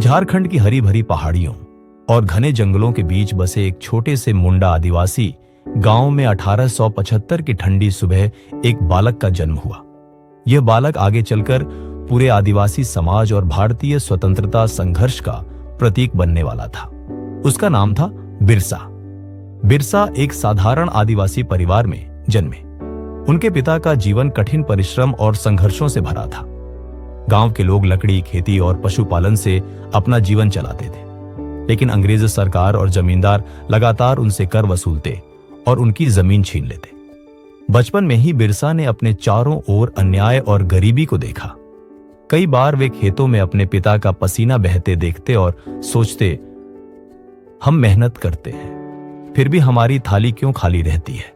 झारखंड की हरी भरी पहाड़ियों और घने जंगलों के बीच बसे एक छोटे से मुंडा आदिवासी गांव में 1875 की ठंडी सुबह एक बालक का जन्म हुआ। यह बालक आगे चलकर पूरे आदिवासी समाज और भारतीय स्वतंत्रता संघर्ष का प्रतीक बनने वाला था। उसका नाम था बिरसा। बिरसा एक साधारण आदिवासी परिवार में जन्मे। उनके पिता का जीवन कठिन परिश्रम और संघर्षों से भरा था। गांव के लोग लकड़ी, खेती और पशुपालन से अपना जीवन चलाते थे, लेकिन अंग्रेज सरकार और जमींदार लगातार उनसे कर वसूलते और उनकी जमीन छीन लेते। बचपन में ही बिरसा ने अपने चारों ओर अन्याय और गरीबी को देखा। कई बार वे खेतों में अपने पिता का पसीना बहते देखते और सोचते, हम मेहनत करते हैं, फिर भी हमारी थाली क्यों खाली रहती है।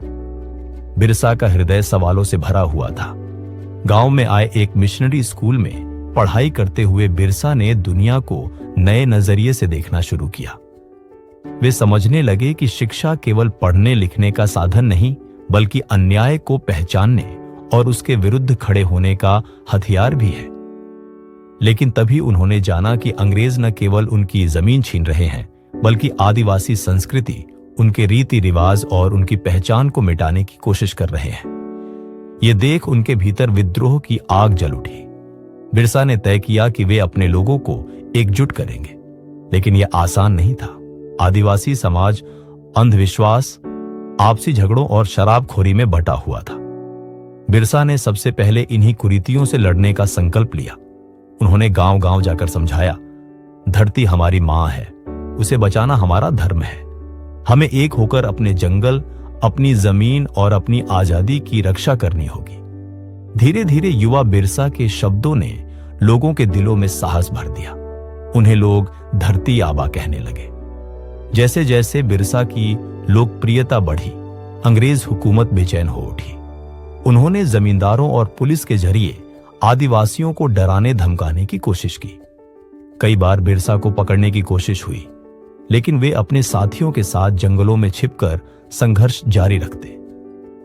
बिरसा का हृदय सवालों से भरा हुआ था। गांव में आए एक मिशनरी स्कूल में पढ़ाई करते हुए बिरसा ने दुनिया को नए नजरिए से देखना शुरू किया। वे समझने लगे कि शिक्षा केवल पढ़ने लिखने का साधन नहीं, बल्कि अन्याय को पहचानने और उसके विरुद्ध खड़े होने का हथियार भी है। लेकिन तभी उन्होंने जाना कि अंग्रेज न केवल उनकी जमीन छीन रहे हैं, बल्कि आदिवासी संस्कृति, उनके रीति रिवाज और उनकी पहचान को मिटाने की कोशिश कर रहे हैं। ये देख उनके भीतर विद्रोह की आग जल उठी। बिरसा ने तय किया कि वे अपने लोगों को एकजुट करेंगे, लेकिन यह आसान नहीं था। आदिवासी समाज अंधविश्वास, आपसी झगड़ों और शराबखोरी में बटा हुआ था। बिरसा ने सबसे पहले इन्हीं कुरीतियों से लड़ने का संकल्प लिया। उन्होंने गांव-गांव जाकर समझाया, धरती हमारी मां है, उसे बचाना हमारा धर्म है। हमें एक होकर अपने जंगल, अपनी जमीन और अपनी आजादी की रक्षा करनी होगी। धीरे धीरे युवा बिरसा के शब्दों ने लोगों के दिलों में साहस भर दिया। उन्हें लोग धरती आबा कहने लगे। जैसे जैसे बिरसा की लोकप्रियता बढ़ी, अंग्रेज हुकूमत बेचैन हो उठी। उन्होंने जमींदारों और पुलिस के जरिए आदिवासियों को डराने धमकाने की कोशिश की। कई बार बिरसा को पकड़ने की कोशिश हुई, लेकिन वे अपने साथियों के साथ जंगलों में छिपकर संघर्ष जारी रखते।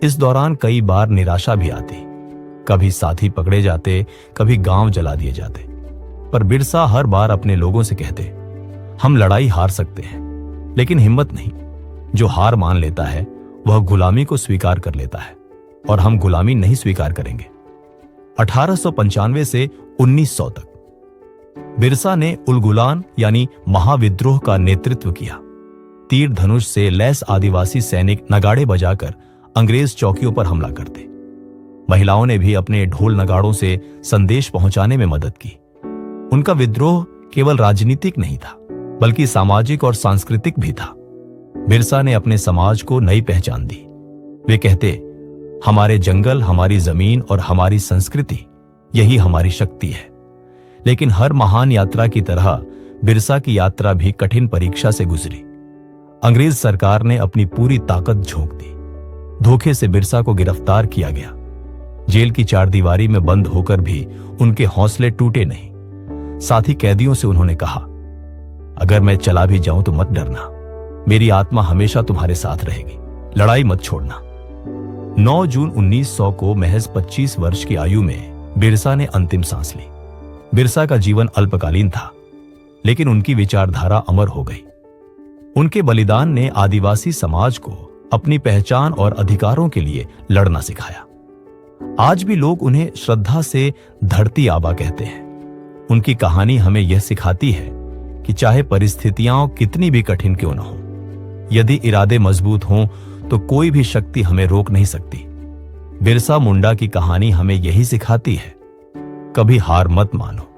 इस दौरान कई बार निराशा भी आती। कभी साथी पकड़े जाते, कभी गांव जला दिए जाते। पर बिरसा हर बार अपने लोगों से कहते, हम लड़ाई हार सकते हैं, लेकिन हिम्मत नहीं। जो हार मान लेता है वह गुलामी को स्वीकार कर लेता है, और हम गुलामी नहीं स्वीकार करेंगे। 1895 से 1900 तक बिरसा ने उलगुलान यानी महाविद्रोह का नेतृत्व किया। तीर धनुष से लैस आदिवासी सैनिक नगाड़े बजाकर अंग्रेज चौकियों पर हमला करते। महिलाओं ने भी अपने ढोल नगाड़ों से संदेश पहुंचाने में मदद की। उनका विद्रोह केवल राजनीतिक नहीं था, बल्कि सामाजिक और सांस्कृतिक भी था। बिरसा ने अपने समाज को नई पहचान दी। वे कहते, हमारे जंगल, हमारी जमीन और हमारी संस्कृति, यही हमारी शक्ति है। लेकिन हर महान यात्रा की तरह बिरसा की यात्रा भी कठिन परीक्षा से गुजरी। अंग्रेज सरकार ने अपनी पूरी ताकत झोंक दी। धोखे से बिरसा को गिरफ्तार किया गया। जेल की चारदीवारी में बंद होकर भी उनके हौसले टूटे नहीं। साथी कैदियों से उन्होंने कहा, अगर मैं चला भी जाऊं तो मत डरना, मेरी आत्मा हमेशा तुम्हारे साथ रहेगी, लड़ाई मत छोड़ना। 9 जून 1900 को महज 25 वर्ष की आयु में बिरसा ने अंतिम सांस ली। बिरसा का जीवन अल्पकालीन था, लेकिन उनकी विचारधारा अमर हो गई। उनके बलिदान ने आदिवासी समाज को अपनी पहचान और अधिकारों के लिए लड़ना सिखाया। आज भी लोग उन्हें श्रद्धा से धरती आबा कहते हैं। उनकी कहानी हमें यह सिखाती है कि चाहे परिस्थितियां कितनी भी कठिन क्यों न हो, यदि इरादे मजबूत हों तो कोई भी शक्ति हमें रोक नहीं सकती। बिरसा मुंडा की कहानी हमें यही सिखाती है, कभी हार मत मानो।